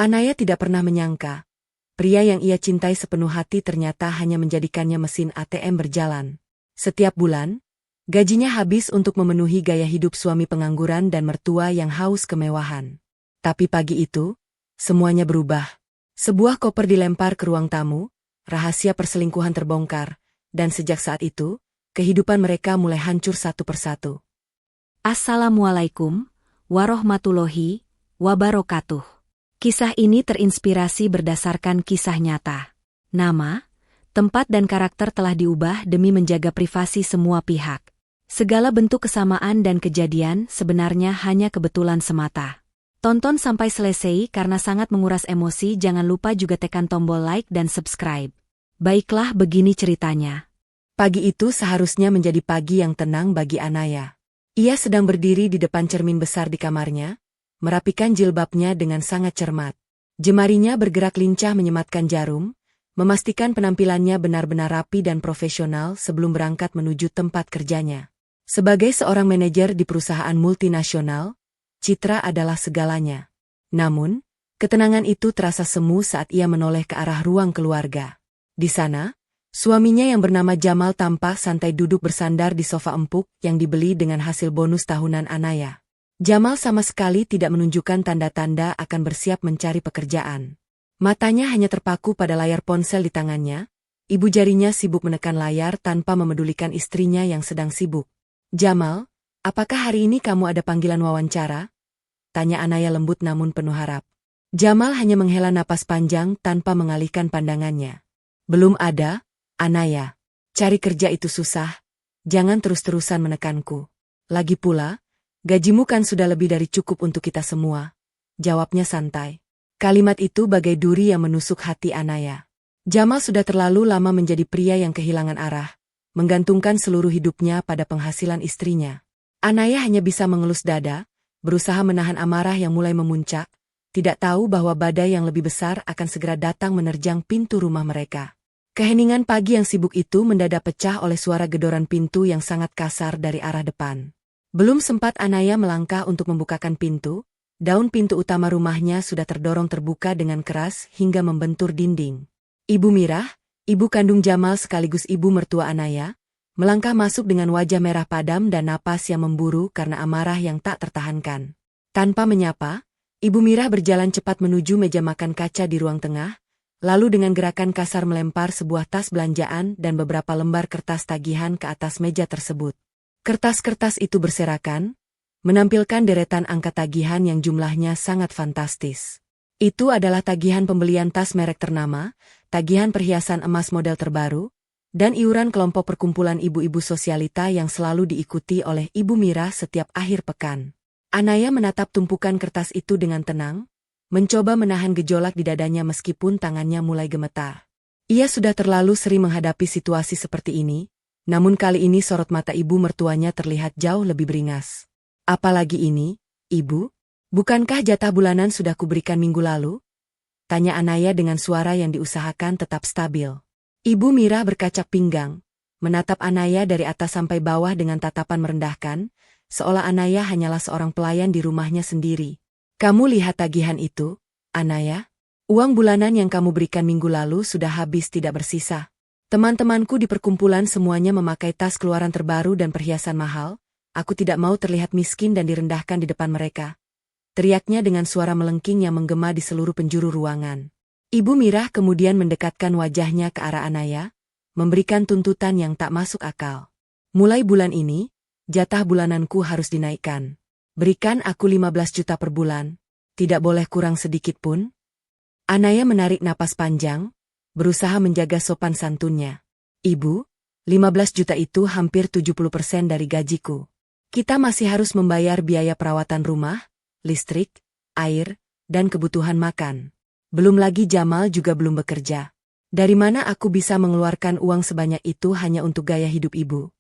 Anaya tidak pernah menyangka, pria yang ia cintai sepenuh hati ternyata hanya menjadikannya mesin ATM berjalan. Setiap bulan, gajinya habis untuk memenuhi gaya hidup suami pengangguran dan mertua yang haus kemewahan. Tapi pagi itu, semuanya berubah. Sebuah koper dilempar ke ruang tamu, rahasia perselingkuhan terbongkar, dan sejak saat itu, kehidupan mereka mulai hancur satu persatu. Assalamualaikum warahmatullahi wabarakatuh. Kisah ini terinspirasi berdasarkan kisah nyata. Nama, tempat dan karakter telah diubah demi menjaga privasi semua pihak. Segala bentuk kesamaan dan kejadian sebenarnya hanya kebetulan semata. Tonton sampai selesai karena sangat menguras emosi. Jangan lupa juga tekan tombol like dan subscribe. Baiklah, begini ceritanya. Pagi itu seharusnya menjadi pagi yang tenang bagi Anaya. Ia sedang berdiri di depan cermin besar di kamarnya, merapikan jilbabnya dengan sangat cermat. Jemarinya bergerak lincah menyematkan jarum, memastikan penampilannya benar-benar rapi dan profesional sebelum berangkat menuju tempat kerjanya. Sebagai seorang manajer di perusahaan multinasional, citra adalah segalanya. Namun, ketenangan itu terasa semu saat ia menoleh ke arah ruang keluarga. Di sana, suaminya yang bernama Jamal tampak santai duduk bersandar di sofa empuk yang dibeli dengan hasil bonus tahunan Anaya. Jamal sama sekali tidak menunjukkan tanda-tanda akan bersiap mencari pekerjaan. Matanya hanya terpaku pada layar ponsel di tangannya, ibu jarinya sibuk menekan layar tanpa memedulikan istrinya yang sedang sibuk. "Jamal, apakah hari ini kamu ada panggilan wawancara?" tanya Anaya lembut namun penuh harap. Jamal hanya menghela napas panjang tanpa mengalihkan pandangannya. "Belum ada, Anaya. Cari kerja itu susah, jangan terus-terusan menekanku. Lagi pula, gajimu kan sudah lebih dari cukup untuk kita semua," jawabnya santai. Kalimat itu bagai duri yang menusuk hati Anaya. Jamal sudah terlalu lama menjadi pria yang kehilangan arah, menggantungkan seluruh hidupnya pada penghasilan istrinya. Anaya hanya bisa mengelus dada, berusaha menahan amarah yang mulai memuncak, tidak tahu bahwa badai yang lebih besar akan segera datang menerjang pintu rumah mereka. Keheningan pagi yang sibuk itu mendadak pecah oleh suara gedoran pintu yang sangat kasar dari arah depan. Belum sempat Anaya melangkah untuk membukakan pintu, daun pintu utama rumahnya sudah terdorong terbuka dengan keras hingga membentur dinding. Ibu Mirah, ibu kandung Jamal sekaligus ibu mertua Anaya, melangkah masuk dengan wajah merah padam dan napas yang memburu karena amarah yang tak tertahankan. Tanpa menyapa, Ibu Mirah berjalan cepat menuju meja makan kaca di ruang tengah, lalu dengan gerakan kasar melempar sebuah tas belanjaan dan beberapa lembar kertas tagihan ke atas meja tersebut. Kertas-kertas itu berserakan, menampilkan deretan angka tagihan yang jumlahnya sangat fantastis. Itu adalah tagihan pembelian tas merek ternama, tagihan perhiasan emas model terbaru, dan iuran kelompok perkumpulan ibu-ibu sosialita yang selalu diikuti oleh Ibu Mirah setiap akhir pekan. Anaya menatap tumpukan kertas itu dengan tenang, mencoba menahan gejolak di dadanya meskipun tangannya mulai gemetar. Ia sudah terlalu sering menghadapi situasi seperti ini, namun kali ini sorot mata ibu mertuanya terlihat jauh lebih beringas. "Apalagi ini, Ibu? Bukankah jatah bulanan sudah kuberikan minggu lalu?" tanya Anaya dengan suara yang diusahakan tetap stabil. Ibu Mirah berkacak pinggang, menatap Anaya dari atas sampai bawah dengan tatapan merendahkan, seolah Anaya hanyalah seorang pelayan di rumahnya sendiri. "Kamu lihat tagihan itu, Anaya? Uang bulanan yang kamu berikan minggu lalu sudah habis tidak bersisa. Teman-temanku di perkumpulan semuanya memakai tas keluaran terbaru dan perhiasan mahal. Aku tidak mau terlihat miskin dan direndahkan di depan mereka," teriaknya dengan suara melengking yang menggema di seluruh penjuru ruangan. Ibu Mirah kemudian mendekatkan wajahnya ke arah Anaya, memberikan tuntutan yang tak masuk akal. "Mulai bulan ini, jatah bulananku harus dinaikkan. Berikan aku 15 juta per bulan. Tidak boleh kurang sedikit pun." Anaya menarik napas panjang, berusaha menjaga sopan santunnya. "Ibu, 15 juta itu hampir 70% dari gajiku. Kita masih harus membayar biaya perawatan rumah, listrik, air, dan kebutuhan makan. Belum lagi Jamal juga belum bekerja. Dari mana aku bisa mengeluarkan uang sebanyak itu hanya untuk gaya hidup ibu?"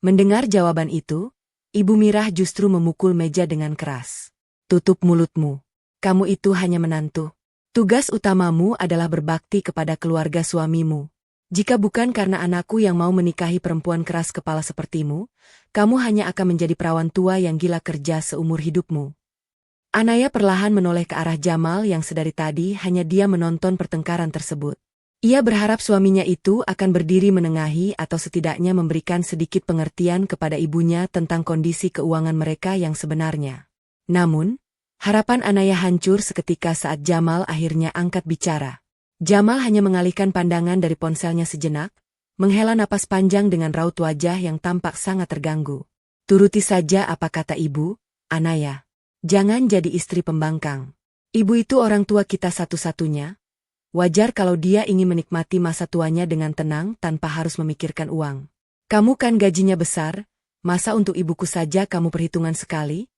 Mendengar jawaban itu, Ibu Mirah justru memukul meja dengan keras. "Tutup mulutmu. Kamu itu hanya menantu. Tugas utamamu adalah berbakti kepada keluarga suamimu. Jika bukan karena anakku yang mau menikahi perempuan keras kepala sepertimu, kamu hanya akan menjadi perawan tua yang gila kerja seumur hidupmu." Anaya perlahan menoleh ke arah Jamal yang sedari tadi hanya dia menonton pertengkaran tersebut. Ia berharap suaminya itu akan berdiri menengahi atau setidaknya memberikan sedikit pengertian kepada ibunya tentang kondisi keuangan mereka yang sebenarnya. Namun, harapan Anaya hancur seketika saat Jamal akhirnya angkat bicara. Jamal hanya mengalihkan pandangan dari ponselnya sejenak, menghela napas panjang dengan raut wajah yang tampak sangat terganggu. Turuti saja apa kata ibu, Anaya. Jangan jadi istri pembangkang. Ibu itu orang tua kita satu-satunya. Wajar kalau dia ingin menikmati masa tuanya dengan tenang tanpa harus memikirkan uang. Kamu kan gajinya besar, masa untuk ibuku saja kamu perhitungan sekali?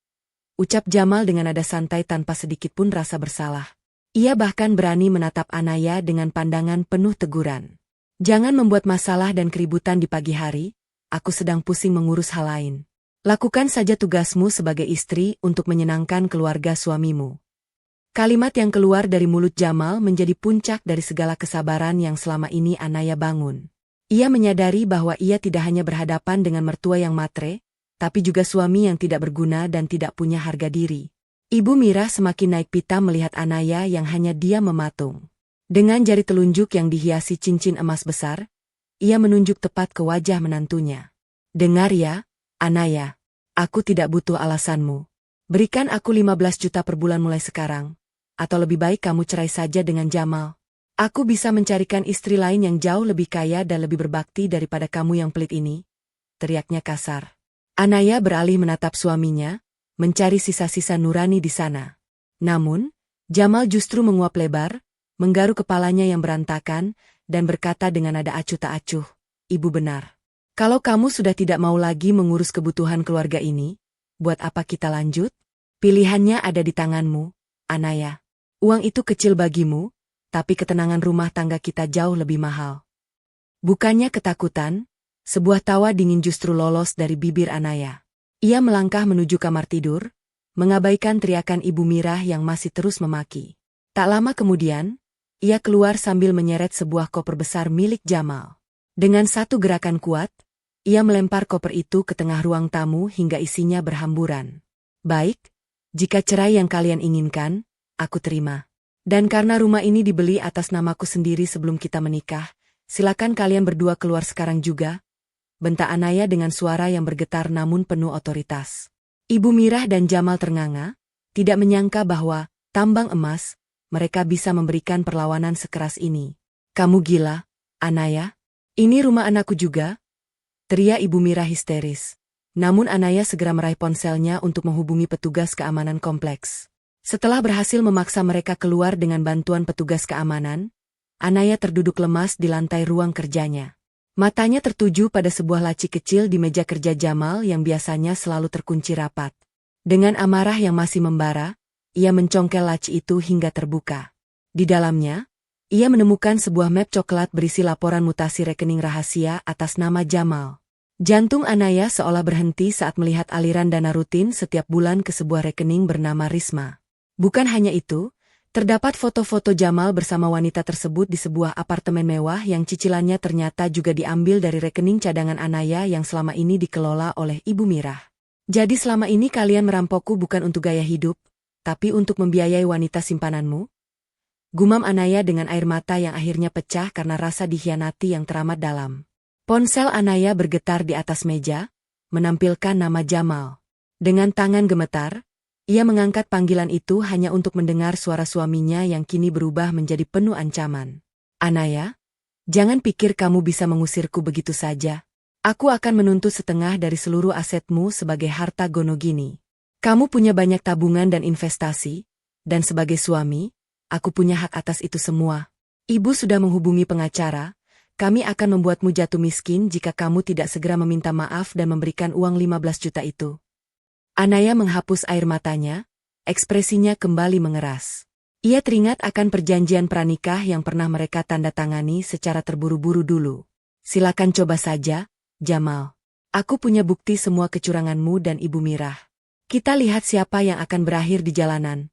Ucap Jamal dengan nada santai tanpa sedikit pun rasa bersalah. Ia bahkan berani menatap Anaya dengan pandangan penuh teguran. Jangan membuat masalah dan keributan di pagi hari, aku sedang pusing mengurus hal lain. Lakukan saja tugasmu sebagai istri untuk menyenangkan keluarga suamimu. Kalimat yang keluar dari mulut Jamal menjadi puncak dari segala kesabaran yang selama ini Anaya bangun. Ia menyadari bahwa ia tidak hanya berhadapan dengan mertua yang matre, tapi juga suami yang tidak berguna dan tidak punya harga diri. Ibu Mira semakin naik pitam melihat Anaya yang hanya diam mematung. Dengan jari telunjuk yang dihiasi cincin emas besar, ia menunjuk tepat ke wajah menantunya. Dengar ya, Anaya, aku tidak butuh alasanmu. Berikan aku 15 juta per bulan mulai sekarang. Atau lebih baik kamu cerai saja dengan Jamal. Aku bisa mencarikan istri lain yang jauh lebih kaya dan lebih berbakti daripada kamu yang pelit ini, teriaknya kasar. Anaya beralih menatap suaminya, mencari sisa-sisa nurani di sana. Namun, Jamal justru menguap lebar, menggaruk kepalanya yang berantakan, dan berkata dengan nada acuh tak acuh, Ibu benar. Kalau kamu sudah tidak mau lagi mengurus kebutuhan keluarga ini, buat apa kita lanjut? Pilihannya ada di tanganmu, Anaya. Uang itu kecil bagimu, tapi ketenangan rumah tangga kita jauh lebih mahal. Bukannya ketakutan, sebuah tawa dingin justru lolos dari bibir Anaya. Ia melangkah menuju kamar tidur, mengabaikan teriakan Ibu Mirah yang masih terus memaki. Tak lama kemudian, ia keluar sambil menyeret sebuah koper besar milik Jamal. Dengan satu gerakan kuat, ia melempar koper itu ke tengah ruang tamu hingga isinya berhamburan. Baik, jika cerai yang kalian inginkan, aku terima. Dan karena rumah ini dibeli atas namaku sendiri sebelum kita menikah, silakan kalian berdua keluar sekarang juga, bentak Anaya dengan suara yang bergetar namun penuh otoritas. Ibu Mirah dan Jamal ternganga, tidak menyangka bahwa, tambang emas, mereka bisa memberikan perlawanan sekeras ini. Kamu gila, Anaya? Ini rumah anakku juga? Teriak Ibu Mirah histeris. Namun Anaya segera meraih ponselnya untuk menghubungi petugas keamanan kompleks. Setelah berhasil memaksa mereka keluar dengan bantuan petugas keamanan, Anaya terduduk lemas di lantai ruang kerjanya. Matanya tertuju pada sebuah laci kecil di meja kerja Jamal yang biasanya selalu terkunci rapat. Dengan amarah yang masih membara, ia mencongkel laci itu hingga terbuka. Di dalamnya, ia menemukan sebuah map coklat berisi laporan mutasi rekening rahasia atas nama Jamal. Jantung Anaya seolah berhenti saat melihat aliran dana rutin setiap bulan ke sebuah rekening bernama Risma. Bukan hanya itu, terdapat foto-foto Jamal bersama wanita tersebut di sebuah apartemen mewah yang cicilannya ternyata juga diambil dari rekening cadangan Anaya yang selama ini dikelola oleh Ibu Mirah. Jadi selama ini kalian merampokku bukan untuk gaya hidup, tapi untuk membiayai wanita simpananmu? Gumam Anaya dengan air mata yang akhirnya pecah karena rasa dikhianati yang teramat dalam. Ponsel Anaya bergetar di atas meja, menampilkan nama Jamal. Dengan tangan gemetar, ia mengangkat panggilan itu hanya untuk mendengar suara suaminya yang kini berubah menjadi penuh ancaman. Anaya, jangan pikir kamu bisa mengusirku begitu saja. Aku akan menuntut setengah dari seluruh asetmu sebagai harta gono gini. Kamu punya banyak tabungan dan investasi, dan sebagai suami, aku punya hak atas itu semua. Ibu sudah menghubungi pengacara, kami akan membuatmu jatuh miskin jika kamu tidak segera meminta maaf dan memberikan uang 15 juta itu. Anaya menghapus air matanya, ekspresinya kembali mengeras. Ia teringat akan perjanjian pranikah yang pernah mereka tanda tangani secara terburu-buru dulu. Silakan coba saja, Jamal. Aku punya bukti semua kecuranganmu dan Ibu Mirah. Kita lihat siapa yang akan berakhir di jalanan.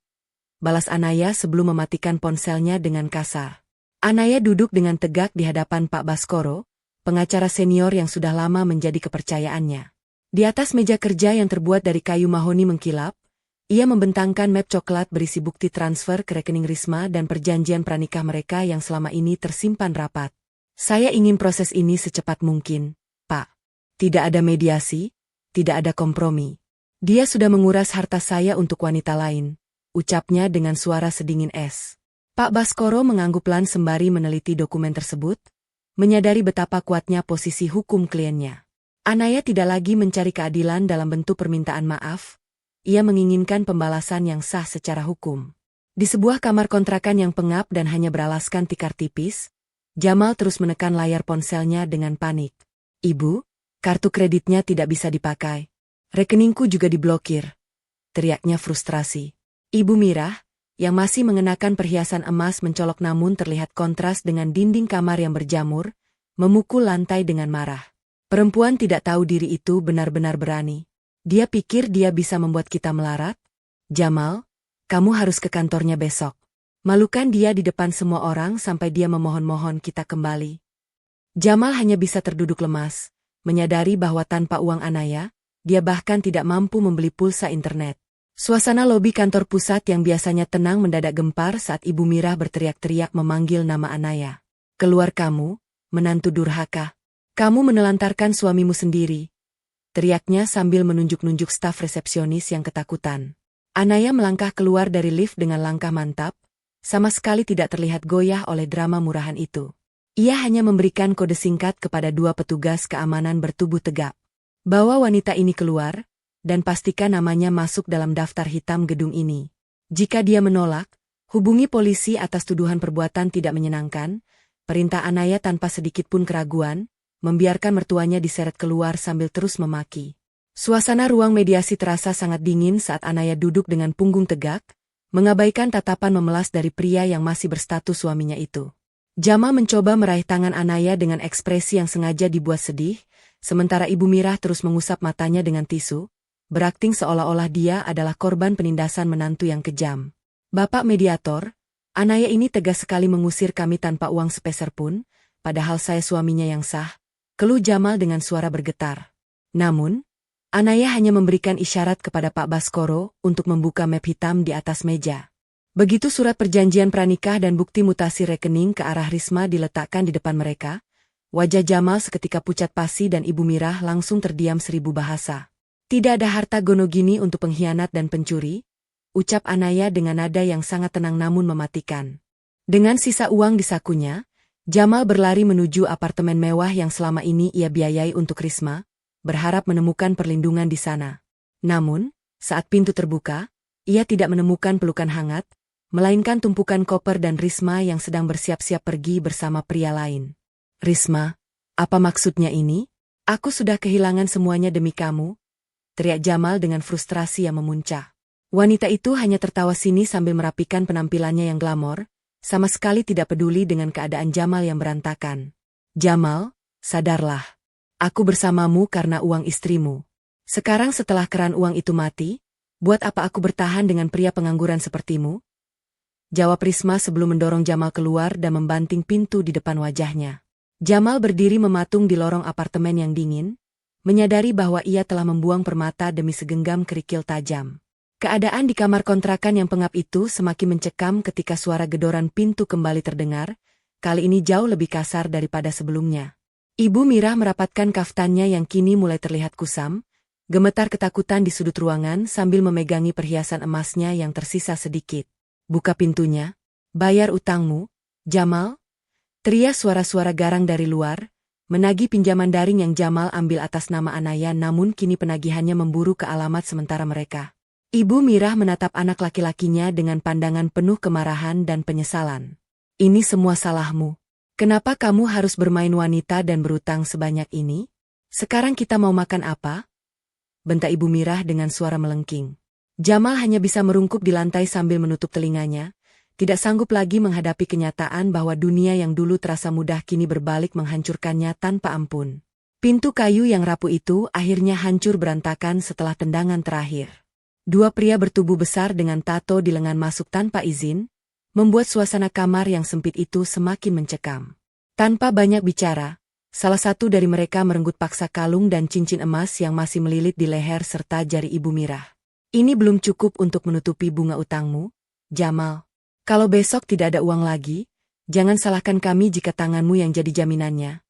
Balas Anaya sebelum mematikan ponselnya dengan kasar. Anaya duduk dengan tegak di hadapan Pak Baskoro, pengacara senior yang sudah lama menjadi kepercayaannya. Di atas meja kerja yang terbuat dari kayu mahoni mengkilap, Ia membentangkan map coklat berisi bukti transfer ke rekening Risma dan perjanjian pranikah mereka yang selama ini tersimpan rapat. Saya ingin proses ini secepat mungkin, Pak. Tidak ada mediasi, tidak ada kompromi. Dia sudah menguras harta saya untuk wanita lain, ucapnya dengan suara sedingin es. Pak Baskoro mengangguk pelan sembari meneliti dokumen tersebut, menyadari betapa kuatnya posisi hukum kliennya. Anaya tidak lagi mencari keadilan dalam bentuk permintaan maaf, ia menginginkan pembalasan yang sah secara hukum. Di sebuah kamar kontrakan yang pengap dan hanya beralaskan tikar tipis, Jamal terus menekan layar ponselnya dengan panik. Ibu, kartu kreditnya tidak bisa dipakai. Rekeningku juga diblokir. Teriaknya frustrasi. Ibu Mirah, yang masih mengenakan perhiasan emas mencolok namun terlihat kontras dengan dinding kamar yang berjamur, memukul lantai dengan marah. Perempuan tidak tahu diri itu benar-benar berani. Dia pikir dia bisa membuat kita melarat? Jamal, kamu harus ke kantornya besok. Malukan dia di depan semua orang sampai dia memohon-mohon kita kembali. Jamal hanya bisa terduduk lemas, menyadari bahwa tanpa uang Anaya, dia bahkan tidak mampu membeli pulsa internet. Suasana lobi kantor pusat yang biasanya tenang mendadak gempar saat Ibu Mirah berteriak-teriak memanggil nama Anaya. Keluar kamu, menantu durhaka. Kamu menelantarkan suamimu sendiri. Teriaknya sambil menunjuk-nunjuk staf resepsionis yang ketakutan. Anaya melangkah keluar dari lift dengan langkah mantap, sama sekali tidak terlihat goyah oleh drama murahan itu. Ia hanya memberikan kode singkat kepada dua petugas keamanan bertubuh tegap. Bawa wanita ini keluar, dan pastikan namanya masuk dalam daftar hitam gedung ini. Jika dia menolak, hubungi polisi atas tuduhan perbuatan tidak menyenangkan. Perintah Anaya tanpa sedikit pun keraguan, membiarkan mertuanya diseret keluar sambil terus memaki. Suasana ruang mediasi terasa sangat dingin saat Anaya duduk dengan punggung tegak, mengabaikan tatapan memelas dari pria yang masih berstatus suaminya itu. Jamal mencoba meraih tangan Anaya dengan ekspresi yang sengaja dibuat sedih, sementara Ibu Mirah terus mengusap matanya dengan tisu, berakting seolah-olah dia adalah korban penindasan menantu yang kejam. Bapak mediator, Anaya ini tegas sekali mengusir kami tanpa uang sepeser pun, padahal saya suaminya yang sah. Keluh Jamal dengan suara bergetar. Namun, Anaya hanya memberikan isyarat kepada Pak Baskoro untuk membuka map hitam di atas meja. Begitu surat perjanjian pranikah dan bukti mutasi rekening ke arah Risma diletakkan di depan mereka, wajah Jamal seketika pucat pasi dan Ibu Mirah langsung terdiam 1000 bahasa. Tidak ada harta gono gini untuk pengkhianat dan pencuri, ucap Anaya dengan nada yang sangat tenang namun mematikan. Dengan sisa uang di sakunya, Jamal berlari menuju apartemen mewah yang selama ini ia biayai untuk Risma, berharap menemukan perlindungan di sana. Namun, saat pintu terbuka, ia tidak menemukan pelukan hangat, melainkan tumpukan koper dan Risma yang sedang bersiap-siap pergi bersama pria lain. Risma, apa maksudnya ini? Aku sudah kehilangan semuanya demi kamu, teriak Jamal dengan frustrasi yang memuncak. Wanita itu hanya tertawa sinis sambil merapikan penampilannya yang glamor, sama sekali tidak peduli dengan keadaan Jamal yang berantakan. Jamal, sadarlah. Aku bersamamu karena uang istrimu. Sekarang setelah keran uang itu mati, buat apa aku bertahan dengan pria pengangguran sepertimu? Jawab Risma sebelum mendorong Jamal keluar dan membanting pintu di depan wajahnya. Jamal berdiri mematung di lorong apartemen yang dingin, menyadari bahwa ia telah membuang permata demi segenggam kerikil tajam. Keadaan di kamar kontrakan yang pengap itu semakin mencekam ketika suara gedoran pintu kembali terdengar, kali ini jauh lebih kasar daripada sebelumnya. Ibu Mirah merapatkan kaftannya yang kini mulai terlihat kusam, gemetar ketakutan di sudut ruangan sambil memegangi perhiasan emasnya yang tersisa sedikit. Buka pintunya, bayar utangmu, Jamal. Teriak suara-suara garang dari luar, menagih pinjaman daring yang Jamal ambil atas nama Anaya namun kini penagihannya memburu ke alamat sementara mereka. Ibu Mirah menatap anak laki-lakinya dengan pandangan penuh kemarahan dan penyesalan. Ini semua salahmu. Kenapa kamu harus bermain wanita dan berutang sebanyak ini? Sekarang kita mau makan apa? Bentak Ibu Mirah dengan suara melengking. Jamal hanya bisa merungkuk di lantai sambil menutup telinganya, tidak sanggup lagi menghadapi kenyataan bahwa dunia yang dulu terasa mudah kini berbalik menghancurkannya tanpa ampun. Pintu kayu yang rapuh itu akhirnya hancur berantakan setelah tendangan terakhir. Dua pria bertubuh besar dengan tato di lengan masuk tanpa izin, membuat suasana kamar yang sempit itu semakin mencekam. Tanpa banyak bicara, salah satu dari mereka merenggut paksa kalung dan cincin emas yang masih melilit di leher serta jari Ibu Mirah. Ini belum cukup untuk menutupi bunga utangmu, Jamal. Kalau besok tidak ada uang lagi, jangan salahkan kami jika tanganmu yang jadi jaminannya.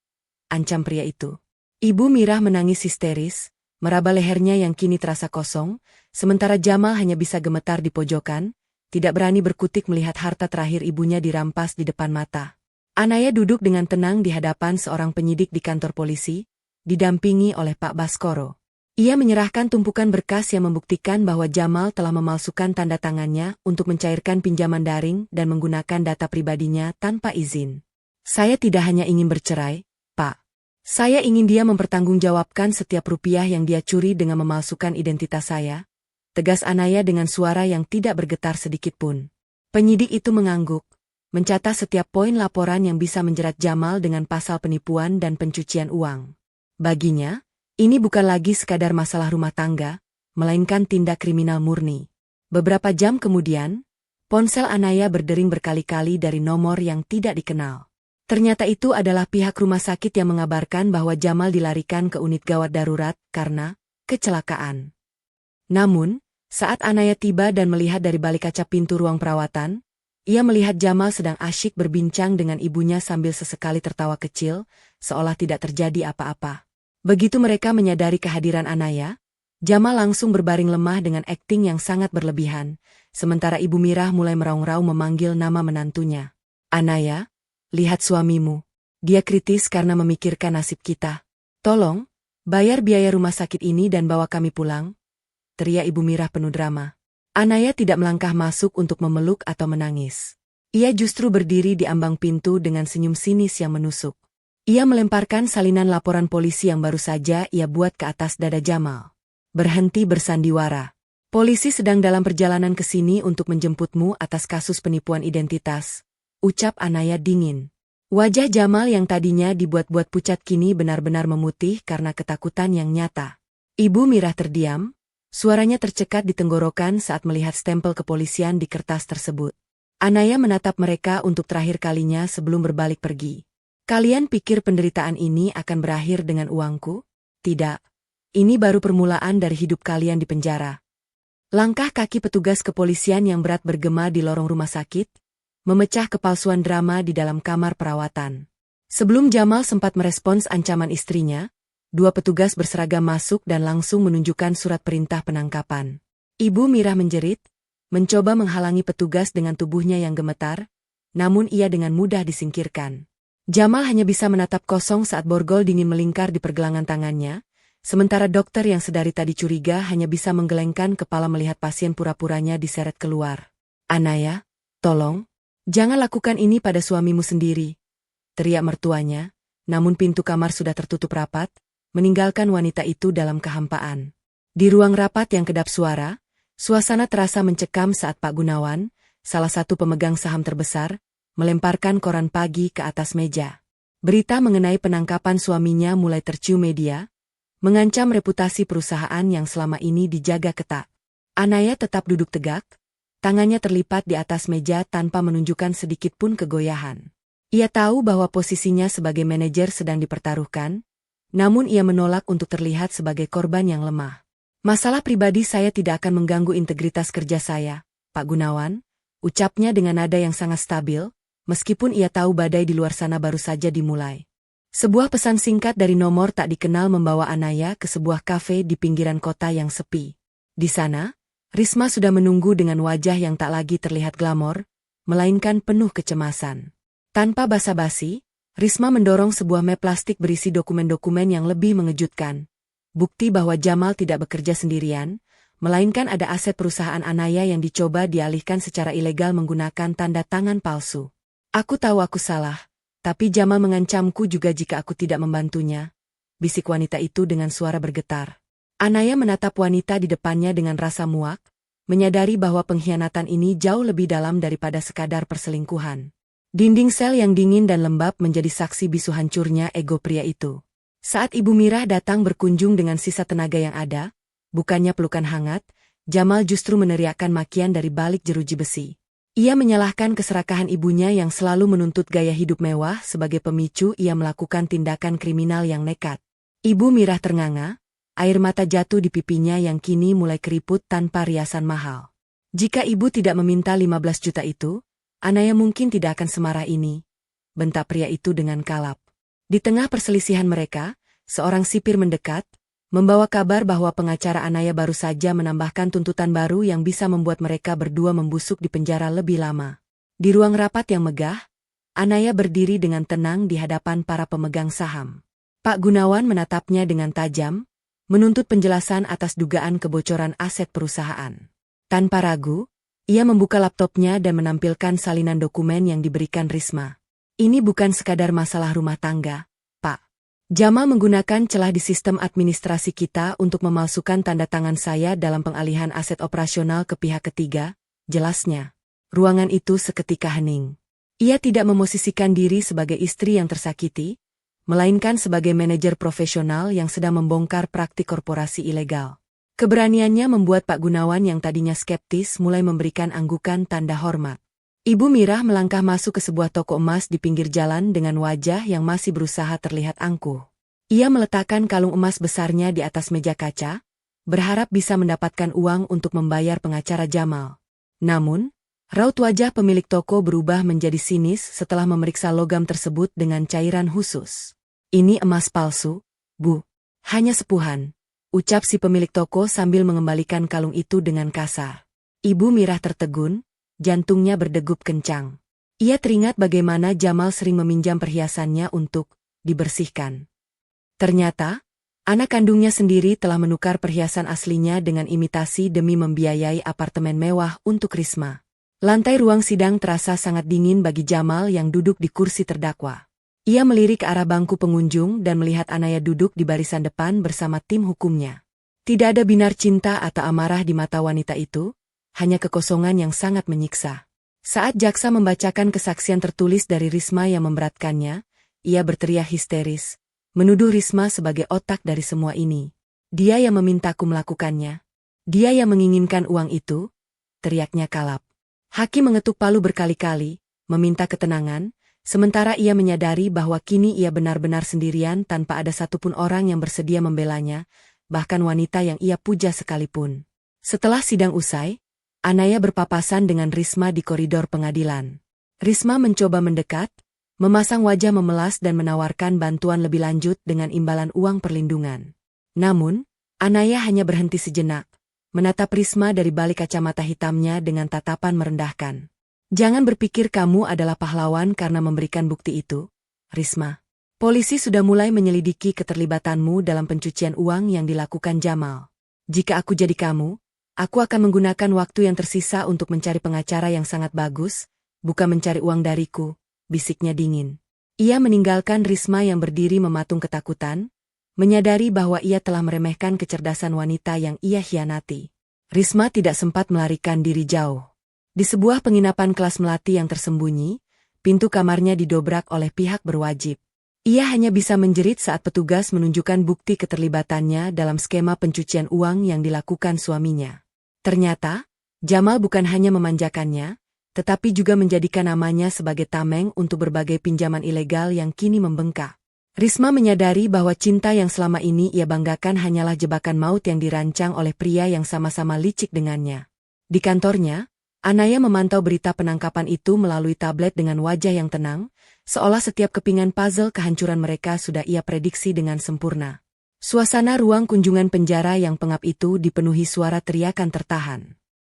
Ancam pria itu. Ibu Mirah menangis histeris, meraba lehernya yang kini terasa kosong, sementara Jamal hanya bisa gemetar di pojokan, tidak berani berkutik melihat harta terakhir ibunya dirampas di depan mata. Anaya duduk dengan tenang di hadapan seorang penyidik di kantor polisi, didampingi oleh Pak Baskoro. Ia menyerahkan tumpukan berkas yang membuktikan bahwa Jamal telah memalsukan tanda tangannya untuk mencairkan pinjaman daring dan menggunakan data pribadinya tanpa izin. Saya tidak hanya ingin bercerai, Pak. Saya ingin dia mempertanggungjawabkan setiap rupiah yang dia curi dengan memalsukan identitas saya, tegas Anaya dengan suara yang tidak bergetar sedikitpun. Penyidik itu mengangguk, mencatat setiap poin laporan yang bisa menjerat Jamal dengan pasal penipuan dan pencucian uang. Baginya, ini bukan lagi sekadar masalah rumah tangga, melainkan tindak kriminal murni. Beberapa jam kemudian, ponsel Anaya berdering berkali-kali dari nomor yang tidak dikenal. Ternyata itu adalah pihak rumah sakit yang mengabarkan bahwa Jamal dilarikan ke unit gawat darurat karena kecelakaan. Namun, saat Anaya tiba dan melihat dari balik kaca pintu ruang perawatan, ia melihat Jamal sedang asyik berbincang dengan ibunya sambil sesekali tertawa kecil, seolah tidak terjadi apa-apa. Begitu mereka menyadari kehadiran Anaya, Jamal langsung berbaring lemah dengan akting yang sangat berlebihan, sementara Ibu Mirah mulai meraung-raung memanggil nama menantunya. Anaya, lihat suamimu. Dia kritis karena memikirkan nasib kita. Tolong, bayar biaya rumah sakit ini dan bawa kami pulang, teriak Ibu Mirah penuh drama. Anaya tidak melangkah masuk untuk memeluk atau menangis. Ia justru berdiri di ambang pintu dengan senyum sinis yang menusuk. Ia melemparkan salinan laporan polisi yang baru saja ia buat ke atas dada Jamal. Berhenti bersandiwara. Polisi sedang dalam perjalanan ke sini untuk menjemputmu atas kasus penipuan identitas, ucap Anaya dingin. Wajah Jamal yang tadinya dibuat-buat pucat kini benar-benar memutih karena ketakutan yang nyata. Ibu Mirah terdiam, suaranya tercekat di tenggorokan saat melihat stempel kepolisian di kertas tersebut. Anaya menatap mereka untuk terakhir kalinya sebelum berbalik pergi. Kalian pikir penderitaan ini akan berakhir dengan uangku? Tidak. Ini baru permulaan dari hidup kalian di penjara. Langkah kaki petugas kepolisian yang berat bergema di lorong rumah sakit, memecah kepalsuan drama di dalam kamar perawatan. Sebelum Jamal sempat merespons ancaman istrinya, dua petugas berseragam masuk dan langsung menunjukkan surat perintah penangkapan. Ibu Mirah menjerit, mencoba menghalangi petugas dengan tubuhnya yang gemetar, namun ia dengan mudah disingkirkan. Jamal hanya bisa menatap kosong saat borgol dingin melingkar di pergelangan tangannya, sementara dokter yang sedari tadi curiga hanya bisa menggelengkan kepala melihat pasien pura-puranya diseret keluar. Anaya, tolong, jangan lakukan ini pada suamimu sendiri, teriak mertuanya, namun pintu kamar sudah tertutup rapat, meninggalkan wanita itu dalam kehampaan. Di ruang rapat yang kedap suara, suasana terasa mencekam saat Pak Gunawan, salah satu pemegang saham terbesar, melemparkan koran pagi ke atas meja. Berita mengenai penangkapan suaminya mulai tercium media, mengancam reputasi perusahaan yang selama ini dijaga ketat. Anaya tetap duduk tegak, tangannya terlipat di atas meja tanpa menunjukkan sedikit pun kegoyahan. Ia tahu bahwa posisinya sebagai manajer sedang dipertaruhkan, namun ia menolak untuk terlihat sebagai korban yang lemah. Masalah pribadi saya tidak akan mengganggu integritas kerja saya, Pak Gunawan, ucapnya dengan nada yang sangat stabil, meskipun ia tahu badai di luar sana baru saja dimulai. Sebuah pesan singkat dari nomor tak dikenal membawa Anaya ke sebuah kafe di pinggiran kota yang sepi. Di sana, Risma sudah menunggu dengan wajah yang tak lagi terlihat glamor, melainkan penuh kecemasan. Tanpa basa-basi, Risma mendorong sebuah map plastik berisi dokumen-dokumen yang lebih mengejutkan. Bukti bahwa Jamal tidak bekerja sendirian, melainkan ada aset perusahaan Anaya yang dicoba dialihkan secara ilegal menggunakan tanda tangan palsu. Aku tahu aku salah, tapi Jamal mengancamku juga jika aku tidak membantunya, bisik wanita itu dengan suara bergetar. Anaya menatap wanita di depannya dengan rasa muak, menyadari bahwa pengkhianatan ini jauh lebih dalam daripada sekadar perselingkuhan. Dinding sel yang dingin dan lembab menjadi saksi bisu hancurnya ego pria itu. Saat Ibu Mirah datang berkunjung dengan sisa tenaga yang ada, bukannya pelukan hangat, Jamal justru meneriakkan makian dari balik jeruji besi. Ia menyalahkan keserakahan ibunya yang selalu menuntut gaya hidup mewah sebagai pemicu ia melakukan tindakan kriminal yang nekat. Ibu Mirah ternganga, Air mata jatuh di pipinya yang kini mulai keriput tanpa riasan mahal. Jika ibu tidak meminta 15 juta itu, Anaya mungkin tidak akan semarah ini, bentak pria itu dengan kalap. Di tengah perselisihan mereka, seorang sipir mendekat, membawa kabar bahwa pengacara Anaya baru saja menambahkan tuntutan baru yang bisa membuat mereka berdua membusuk di penjara lebih lama. Di ruang rapat yang megah, Anaya berdiri dengan tenang di hadapan para pemegang saham. Pak Gunawan menatapnya dengan tajam, menuntut penjelasan atas dugaan kebocoran aset perusahaan. Tanpa ragu, ia membuka laptopnya dan menampilkan salinan dokumen yang diberikan Risma. Ini bukan sekadar masalah rumah tangga, Pak. Jamal menggunakan celah di sistem administrasi kita untuk memalsukan tanda tangan saya dalam pengalihan aset operasional ke pihak ketiga, jelasnya. Ruangan itu seketika hening. Ia tidak memosisikan diri sebagai istri yang tersakiti, melainkan sebagai manajer profesional yang sedang membongkar praktik korporasi ilegal. Keberaniannya membuat Pak Gunawan yang tadinya skeptis mulai memberikan anggukan tanda hormat. Ibu Mirah melangkah masuk ke sebuah toko emas di pinggir jalan dengan wajah yang masih berusaha terlihat angkuh. Ia meletakkan kalung emas besarnya di atas meja kaca, berharap bisa mendapatkan uang untuk membayar pengacara Jamal. Namun, raut wajah pemilik toko berubah menjadi sinis setelah memeriksa logam tersebut dengan cairan khusus. Ini emas palsu, Bu. Hanya sepuhan, ucap si pemilik toko sambil mengembalikan kalung itu dengan kasar. Ibu Mirah tertegun, jantungnya berdegup kencang. Ia teringat bagaimana Jamal sering meminjam perhiasannya untuk dibersihkan. Ternyata, anak kandungnya sendiri telah menukar perhiasan aslinya dengan imitasi demi membiayai apartemen mewah untuk Risma. Lantai ruang sidang terasa sangat dingin bagi Jamal yang duduk di kursi terdakwa. Ia melirik ke arah bangku pengunjung dan melihat Anaya duduk di barisan depan bersama tim hukumnya. Tidak ada binar cinta atau amarah di mata wanita itu, hanya kekosongan yang sangat menyiksa. Saat jaksa membacakan kesaksian tertulis dari Risma yang memberatkannya, ia berteriak histeris, menuduh Risma sebagai otak dari semua ini. Dia yang memintaku melakukannya. Dia yang menginginkan uang itu, teriaknya kalap. Hakim mengetuk palu berkali-kali, meminta ketenangan, sementara ia menyadari bahwa kini ia benar-benar sendirian tanpa ada satupun orang yang bersedia membelanya, bahkan wanita yang ia puja sekalipun. Setelah sidang usai, Anaya berpapasan dengan Risma di koridor pengadilan. Risma mencoba mendekat, memasang wajah memelas dan menawarkan bantuan lebih lanjut dengan imbalan uang perlindungan. Namun, Anaya hanya berhenti sejenak, menatap Risma dari balik kacamata hitamnya dengan tatapan merendahkan. Jangan berpikir kamu adalah pahlawan karena memberikan bukti itu, Risma. Polisi sudah mulai menyelidiki keterlibatanmu dalam pencucian uang yang dilakukan Jamal. Jika aku jadi kamu, aku akan menggunakan waktu yang tersisa untuk mencari pengacara yang sangat bagus, bukan mencari uang dariku, bisiknya dingin. Ia meninggalkan Risma yang berdiri mematung ketakutan, menyadari bahwa ia telah meremehkan kecerdasan wanita yang ia hianati. Risma tidak sempat melarikan diri jauh. Di sebuah penginapan kelas melati yang tersembunyi, pintu kamarnya didobrak oleh pihak berwajib. Ia hanya bisa menjerit saat petugas menunjukkan bukti keterlibatannya dalam skema pencucian uang yang dilakukan suaminya. Ternyata, Jamal bukan hanya memanjakannya, tetapi juga menjadikan namanya sebagai tameng untuk berbagai pinjaman ilegal yang kini membengkak. Risma menyadari bahwa cinta yang selama ini ia banggakan hanyalah jebakan maut yang dirancang oleh pria yang sama-sama licik dengannya. Di kantornya, Anaya memantau berita penangkapan itu melalui tablet dengan wajah yang tenang, seolah setiap kepingan puzzle kehancuran mereka sudah ia prediksi dengan sempurna. Suasana ruang kunjungan penjara yang pengap itu dipenuhi suara teriakan tertahan.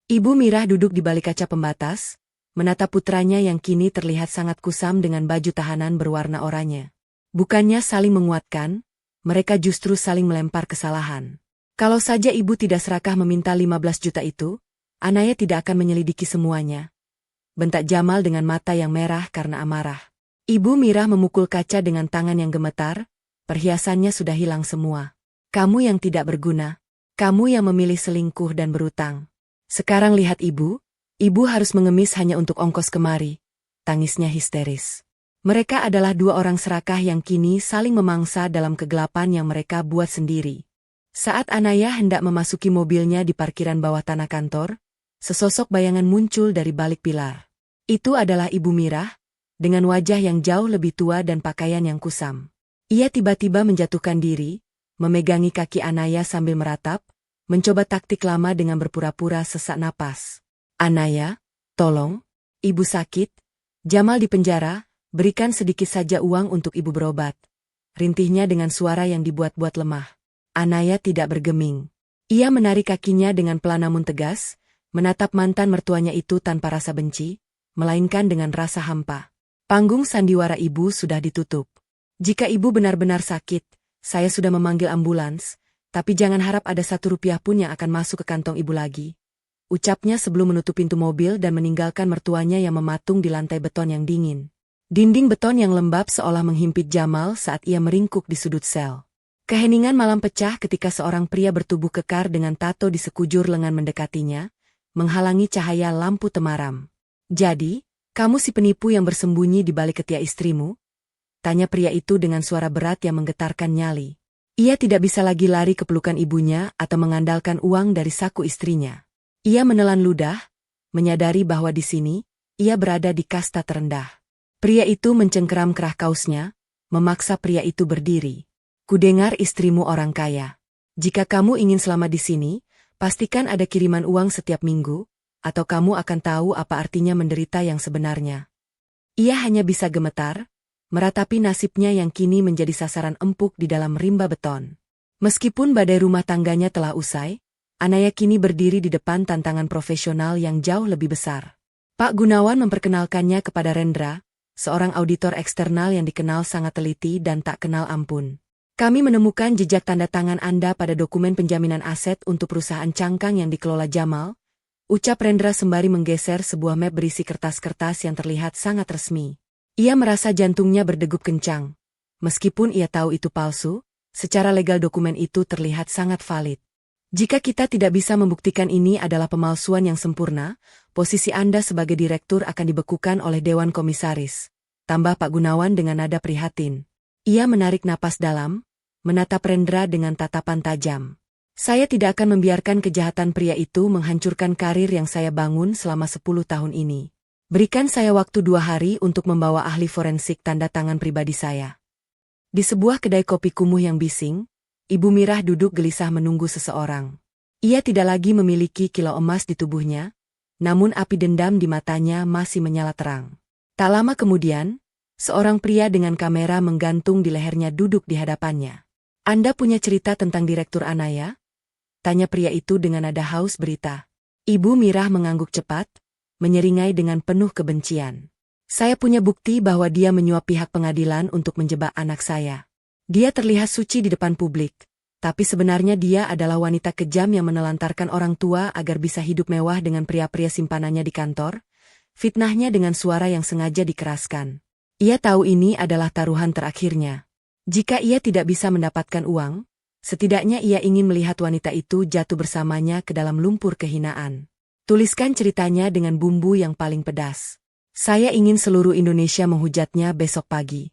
Ibu Mirah duduk di balik kaca pembatas, menatap putranya yang kini terlihat sangat kusam dengan baju tahanan berwarna oranye. Bukannya saling menguatkan, mereka justru saling melempar kesalahan. Kalau saja ibu tidak serakah meminta 15 juta itu, Anaya tidak akan menyelidiki semuanya. Bentak Jamal dengan mata yang merah karena amarah. Ibu Mirah memukul kaca dengan tangan yang gemetar, perhiasannya sudah hilang semua. Kamu yang tidak berguna, kamu yang memilih selingkuh dan berutang. Sekarang lihat ibu harus mengemis hanya untuk ongkos kemari, tangisnya histeris. Mereka adalah dua orang serakah yang kini saling memangsa dalam kegelapan yang mereka buat sendiri. Saat Anaya hendak memasuki mobilnya di parkiran bawah tanah kantor, sesosok bayangan muncul dari balik pilar. Itu adalah Ibu Mirah, dengan wajah yang jauh lebih tua dan pakaian yang kusam. Ia tiba-tiba menjatuhkan diri, memegangi kaki Anaya sambil meratap, mencoba taktik lama dengan berpura-pura sesak napas. "Anaya, tolong, ibu sakit, Jamal di penjara, berikan sedikit saja uang untuk ibu berobat," rintihnya dengan suara yang dibuat-buat lemah. Anaya tidak bergeming. Ia menarik kakinya dengan pelan namun tegas, menatap mantan mertuanya itu tanpa rasa benci, melainkan dengan rasa hampa. "Panggung sandiwara ibu sudah ditutup. Jika ibu benar-benar sakit, saya sudah memanggil ambulans, tapi jangan harap ada 1 rupiah pun yang akan masuk ke kantong ibu lagi," ucapnya sebelum menutup pintu mobil dan meninggalkan mertuanya yang mematung di lantai beton yang dingin. Dinding beton yang lembab seolah menghimpit Jamal saat ia meringkuk di sudut sel. Keheningan malam pecah ketika seorang pria bertubuh kekar dengan tato di sekujur lengan mendekatinya, menghalangi cahaya lampu temaram. "Jadi, kamu si penipu yang bersembunyi di balik ketiak istrimu?" tanya pria itu dengan suara berat yang menggetarkan nyali. Ia tidak bisa lagi lari ke pelukan ibunya atau mengandalkan uang dari saku istrinya. Ia menelan ludah, menyadari bahwa di sini, ia berada di kasta terendah. Pria itu mencengkeram kerah kausnya, memaksa pria itu berdiri. "Kudengar istrimu orang kaya. Jika kamu ingin selamat di sini, pastikan ada kiriman uang setiap minggu, atau kamu akan tahu apa artinya menderita yang sebenarnya." Ia hanya bisa gemetar, meratapi nasibnya yang kini menjadi sasaran empuk di dalam rimba beton. Meskipun badai rumah tangganya telah usai, Anaya kini berdiri di depan tantangan profesional yang jauh lebih besar. Pak Gunawan memperkenalkannya kepada Rendra, seorang auditor eksternal yang dikenal sangat teliti dan tak kenal ampun. "Kami menemukan jejak tanda tangan Anda pada dokumen penjaminan aset untuk perusahaan cangkang yang dikelola Jamal," ucap Rendra sembari menggeser sebuah map berisi kertas-kertas yang terlihat sangat resmi. Ia merasa jantungnya berdegup kencang. Meskipun ia tahu itu palsu, secara legal dokumen itu terlihat sangat valid. "Jika kita tidak bisa membuktikan ini adalah pemalsuan yang sempurna, posisi Anda sebagai direktur akan dibekukan oleh Dewan Komisaris," tambah Pak Gunawan dengan nada prihatin. Ia menarik napas dalam, menatap Rendra dengan tatapan tajam. "Saya tidak akan membiarkan kejahatan pria itu menghancurkan karir yang saya bangun selama 10 tahun ini. Berikan saya waktu 2 hari untuk membawa ahli forensik tanda tangan pribadi saya." Di sebuah kedai kopi kumuh yang bising, Ibu Mirah duduk gelisah menunggu seseorang. Ia tidak lagi memiliki kilau emas di tubuhnya, namun api dendam di matanya masih menyala terang. Tak lama kemudian, seorang pria dengan kamera menggantung di lehernya duduk di hadapannya. "Anda punya cerita tentang Direktur Anaya?" tanya pria itu dengan nada haus berita. Ibu Mirah mengangguk cepat, menyeringai dengan penuh kebencian. "Saya punya bukti bahwa dia menyuap pihak pengadilan untuk menjebak anak saya. Dia terlihat suci di depan publik, tapi sebenarnya dia adalah wanita kejam yang menelantarkan orang tua agar bisa hidup mewah dengan pria-pria simpanannya di kantor," fitnahnya dengan suara yang sengaja dikeraskan. Ia tahu ini adalah taruhan terakhirnya. Jika ia tidak bisa mendapatkan uang, setidaknya ia ingin melihat wanita itu jatuh bersamanya ke dalam lumpur kehinaan. Tuliskan ceritanya dengan bumbu yang paling pedas. Saya ingin seluruh Indonesia menghujatnya besok pagi.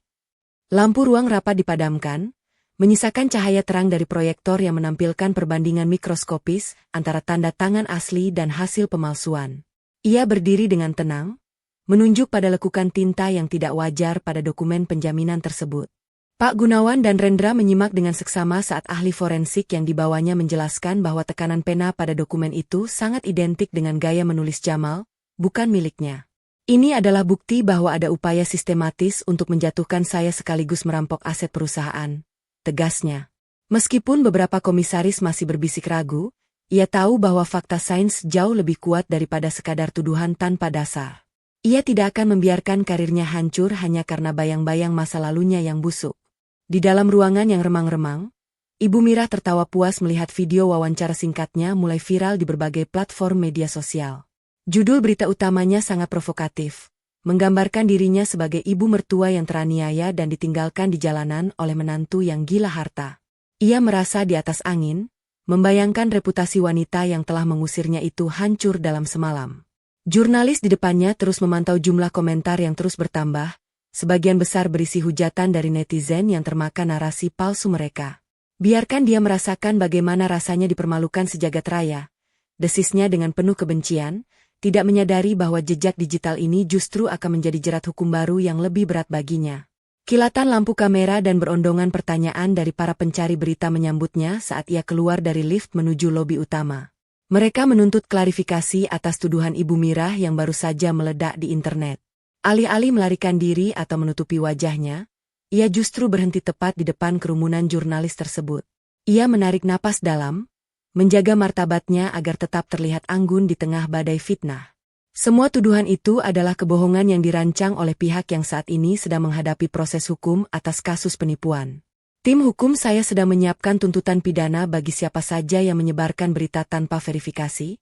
Lampu ruang rapat dipadamkan, menyisakan cahaya terang dari proyektor yang menampilkan perbandingan mikroskopis antara tanda tangan asli dan hasil pemalsuan. Ia berdiri dengan tenang, menunjuk pada lekukan tinta yang tidak wajar pada dokumen penjaminan tersebut. Pak Gunawan dan Rendra menyimak dengan seksama saat ahli forensik yang dibawanya menjelaskan bahwa tekanan pena pada dokumen itu sangat identik dengan gaya menulis Jamal, bukan miliknya. "Ini adalah bukti bahwa ada upaya sistematis untuk menjatuhkan saya sekaligus merampok aset perusahaan," tegasnya. Meskipun beberapa komisaris masih berbisik ragu, ia tahu bahwa fakta sains jauh lebih kuat daripada sekadar tuduhan tanpa dasar. Ia tidak akan membiarkan karirnya hancur hanya karena bayang-bayang masa lalunya yang busuk. Di dalam ruangan yang remang-remang, Ibu Mirah tertawa puas melihat video wawancara singkatnya mulai viral di berbagai platform media sosial. Judul berita utamanya sangat provokatif, menggambarkan dirinya sebagai ibu mertua yang teraniaya dan ditinggalkan di jalanan oleh menantu yang gila harta. Ia merasa di atas angin, membayangkan reputasi wanita yang telah mengusirnya itu hancur dalam semalam. Jurnalis di depannya terus memantau jumlah komentar yang terus bertambah, sebagian besar berisi hujatan dari netizen yang termakan narasi palsu mereka. "Biarkan dia merasakan bagaimana rasanya dipermalukan sejagat raya," desisnya dengan penuh kebencian, tidak menyadari bahwa jejak digital ini justru akan menjadi jerat hukum baru yang lebih berat baginya. Kilatan lampu kamera dan berondongan pertanyaan dari para pencari berita menyambutnya saat ia keluar dari lift menuju lobi utama. Mereka menuntut klarifikasi atas tuduhan Ibu Mirah yang baru saja meledak di internet. Alih-alih melarikan diri atau menutupi wajahnya, ia justru berhenti tepat di depan kerumunan jurnalis tersebut. Ia menarik napas dalam, menjaga martabatnya agar tetap terlihat anggun di tengah badai fitnah. Semua tuduhan itu adalah kebohongan yang dirancang oleh pihak yang saat ini sedang menghadapi proses hukum atas kasus penipuan. Tim hukum saya sedang menyiapkan tuntutan pidana bagi siapa saja yang menyebarkan berita tanpa verifikasi,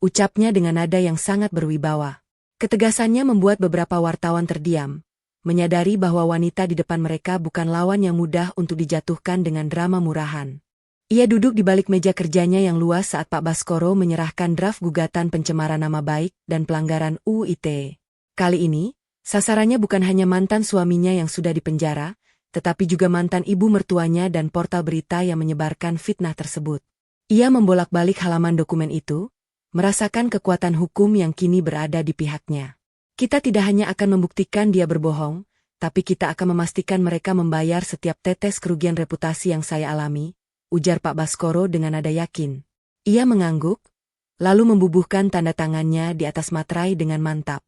ucapnya dengan nada yang sangat berwibawa. Ketegasannya membuat beberapa wartawan terdiam, menyadari bahwa wanita di depan mereka bukan lawan yang mudah untuk dijatuhkan dengan drama murahan. Ia duduk di balik meja kerjanya yang luas saat Pak Baskoro menyerahkan draft gugatan pencemaran nama baik dan pelanggaran UU ITE. Kali ini, sasarannya bukan hanya mantan suaminya yang sudah dipenjara, tetapi juga mantan ibu mertuanya dan portal berita yang menyebarkan fitnah tersebut. Ia membolak-balik halaman dokumen itu, merasakan kekuatan hukum yang kini berada di pihaknya. Kita tidak hanya akan membuktikan dia berbohong, tapi kita akan memastikan mereka membayar setiap tetes kerugian reputasi yang saya alami, ujar Pak Baskoro dengan nada yakin. Ia mengangguk, lalu membubuhkan tanda tangannya di atas materai dengan mantap.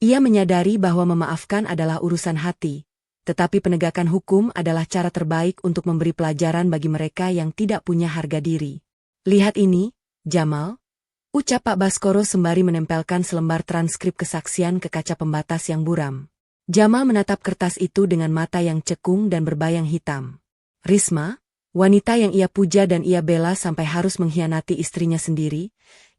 Ia menyadari bahwa memaafkan adalah urusan hati, tetapi penegakan hukum adalah cara terbaik untuk memberi pelajaran bagi mereka yang tidak punya harga diri. Lihat ini, Jamal, ucap Pak Baskoro sembari menempelkan selembar transkrip kesaksian ke kaca pembatas yang buram. Jamal menatap kertas itu dengan mata yang cekung dan berbayang hitam. Risma, wanita yang ia puja dan ia bela sampai harus mengkhianati istrinya sendiri,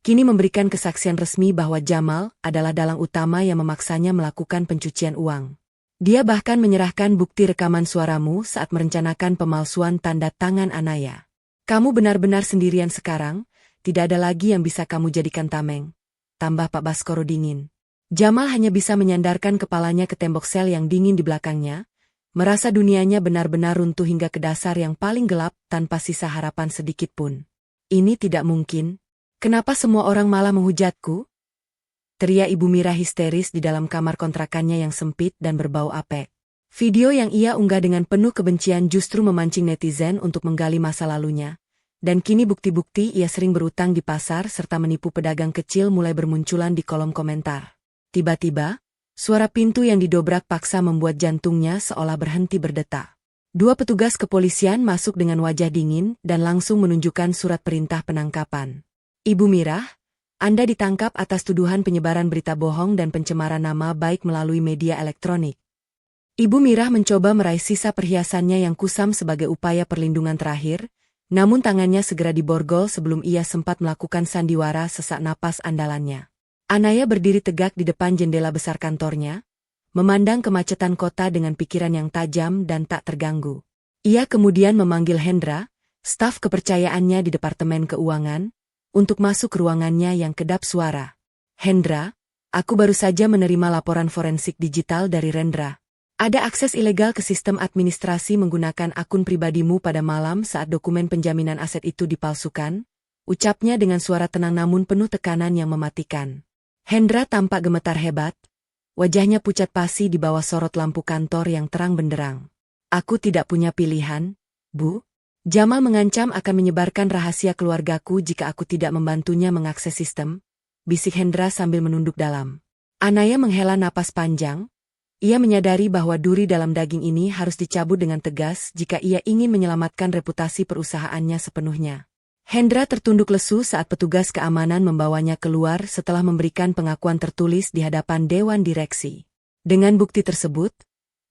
kini memberikan kesaksian resmi bahwa Jamal adalah dalang utama yang memaksanya melakukan pencucian uang. Dia bahkan menyerahkan bukti rekaman suaramu saat merencanakan pemalsuan tanda tangan Anaya. Kamu benar-benar sendirian sekarang, tidak ada lagi yang bisa kamu jadikan tameng, tambah Pak Baskoro dingin. Jamal hanya bisa menyandarkan kepalanya ke tembok sel yang dingin di belakangnya, merasa dunianya benar-benar runtuh hingga ke dasar yang paling gelap tanpa sisa harapan sedikit pun. Ini tidak mungkin. Kenapa semua orang malah menghujatku? Teriak Ibu Mirah histeris di dalam kamar kontrakannya yang sempit dan berbau apek. Video yang ia unggah dengan penuh kebencian justru memancing netizen untuk menggali masa lalunya. Dan kini bukti-bukti ia sering berutang di pasar serta menipu pedagang kecil mulai bermunculan di kolom komentar. Tiba-tiba, suara pintu yang didobrak paksa membuat jantungnya seolah berhenti berdetak. Dua petugas kepolisian masuk dengan wajah dingin dan langsung menunjukkan surat perintah penangkapan. Ibu Mirah, Anda ditangkap atas tuduhan penyebaran berita bohong dan pencemaran nama baik melalui media elektronik. Ibu Mirah mencoba meraih sisa perhiasannya yang kusam sebagai upaya perlindungan terakhir, namun tangannya segera diborgol sebelum ia sempat melakukan sandiwara sesak napas andalannya. Anaya berdiri tegak di depan jendela besar kantornya, memandang kemacetan kota dengan pikiran yang tajam dan tak terganggu. Ia kemudian memanggil Hendra, staf kepercayaannya di Departemen Keuangan, untuk masuk ke ruangannya yang kedap suara. Hendra, aku baru saja menerima laporan forensik digital dari Rendra. Ada akses ilegal ke sistem administrasi menggunakan akun pribadimu pada malam saat dokumen penjaminan aset itu dipalsukan, ucapnya dengan suara tenang namun penuh tekanan yang mematikan. Hendra tampak gemetar hebat, wajahnya pucat pasi di bawah sorot lampu kantor yang terang benderang. Aku tidak punya pilihan, Bu. Jamal mengancam akan menyebarkan rahasia keluargaku jika aku tidak membantunya mengakses sistem, bisik Hendra sambil menunduk dalam. Anaya menghela napas panjang, ia menyadari bahwa duri dalam daging ini harus dicabut dengan tegas jika ia ingin menyelamatkan reputasi perusahaannya sepenuhnya. Hendra tertunduk lesu saat petugas keamanan membawanya keluar setelah memberikan pengakuan tertulis di hadapan Dewan Direksi. Dengan bukti tersebut,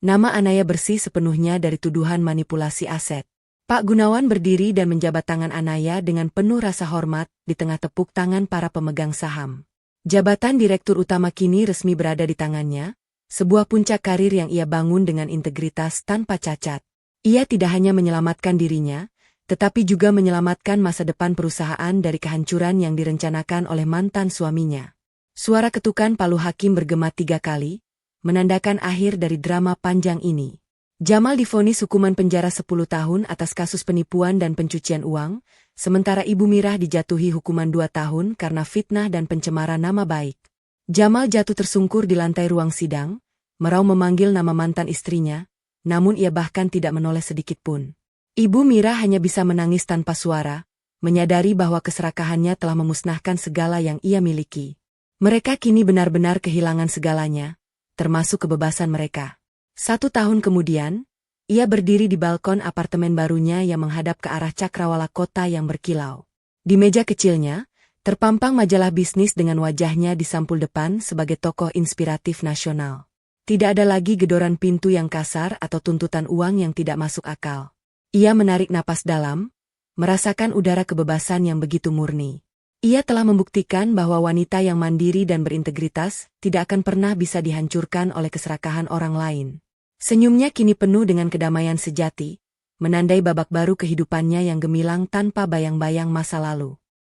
nama Anaya bersih sepenuhnya dari tuduhan manipulasi aset. Pak Gunawan berdiri dan menjabat tangan Anaya dengan penuh rasa hormat di tengah tepuk tangan para pemegang saham. Jabatan Direktur Utama kini resmi berada di tangannya, sebuah puncak karir yang ia bangun dengan integritas tanpa cacat. Ia tidak hanya menyelamatkan dirinya, tetapi juga menyelamatkan masa depan perusahaan dari kehancuran yang direncanakan oleh mantan suaminya. Suara ketukan palu hakim bergema 3 kali, menandakan akhir dari drama panjang ini. Jamal divonis hukuman penjara 10 tahun atas kasus penipuan dan pencucian uang, sementara Ibu Mirah dijatuhi hukuman 2 tahun karena fitnah dan pencemaran nama baik. Jamal jatuh tersungkur di lantai ruang sidang, merau memanggil nama mantan istrinya, namun ia bahkan tidak menoleh sedikit pun. Ibu Mira hanya bisa menangis tanpa suara, menyadari bahwa keserakahannya telah memusnahkan segala yang ia miliki. Mereka kini benar-benar kehilangan segalanya, termasuk kebebasan mereka. 1 tahun kemudian, ia berdiri di balkon apartemen barunya yang menghadap ke arah cakrawala kota yang berkilau. Di meja kecilnya, terpampang majalah bisnis dengan wajahnya di sampul depan sebagai tokoh inspiratif nasional. Tidak ada lagi gedoran pintu yang kasar atau tuntutan uang yang tidak masuk akal. Ia menarik napas dalam, merasakan udara kebebasan yang begitu murni. Ia telah membuktikan bahwa wanita yang mandiri dan berintegritas tidak akan pernah bisa dihancurkan oleh keserakahan orang lain. Senyumnya kini penuh dengan kedamaian sejati, menandai babak baru kehidupannya yang gemilang tanpa bayang-bayang masa lalu.